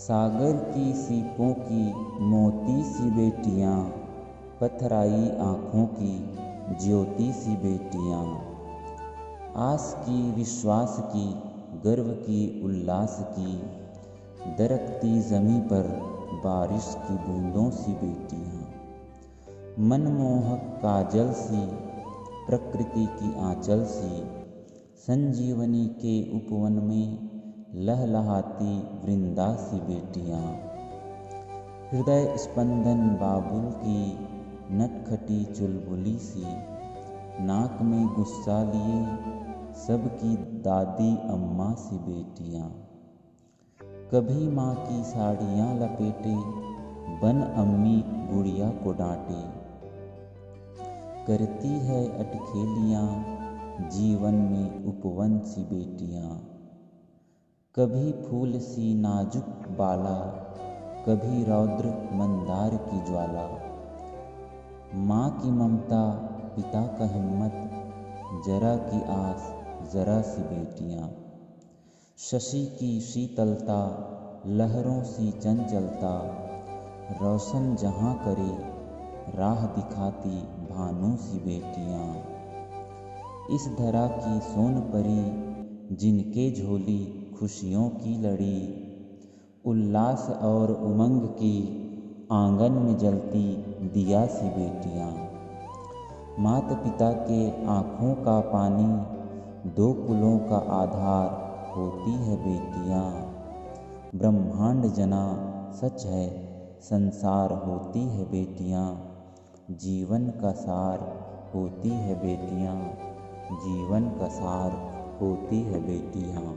सागर की सीपों की मोती सी बेटियां, पथराई आँखों की ज्योति सी बेटियां, आस की विश्वास की गर्व की उल्लास की, दरकती ज़मीं पर बारिश की बूंदों सी बेटियां, मनमोहक काजल सी प्रकृति की आंचल सी, संजीवनी के उपवन में लहलहाती वृंदा सी बेटियां, हृदय स्पंदन बाबुल की नटखटी चुलबुली सी, नाक में गुस्सा लिए सबकी दादी अम्मा सी बेटियां, कभी माँ की साड़ियाँ लपेटे बन अम्मी गुड़िया को डांटे, करती है अटखेलियाँ जीवन में उपवन सी बेटियां, कभी फूल सी नाजुक बाला, कभी रौद्र मंदार की ज्वाला, माँ की ममता पिता का हिम्मत, जरा की आस जरा सी बेटियां, शशि की शीतलता लहरों सी चंचलता, रोशन जहाँ करे राह दिखाती भानु सी बेटियां, इस धरा की सोन परी जिनके झोली खुशियों की लड़ी, उल्लास और उमंग की आंगन में जलती दिया सी बेटियां, माता पिता के आँखों का पानी दो कुलों का आधार होती है बेटियां, ब्रह्मांड जना सच है संसार होती है बेटियां, जीवन का सार होती है बेटियां, जीवन का सार होती है बेटियां।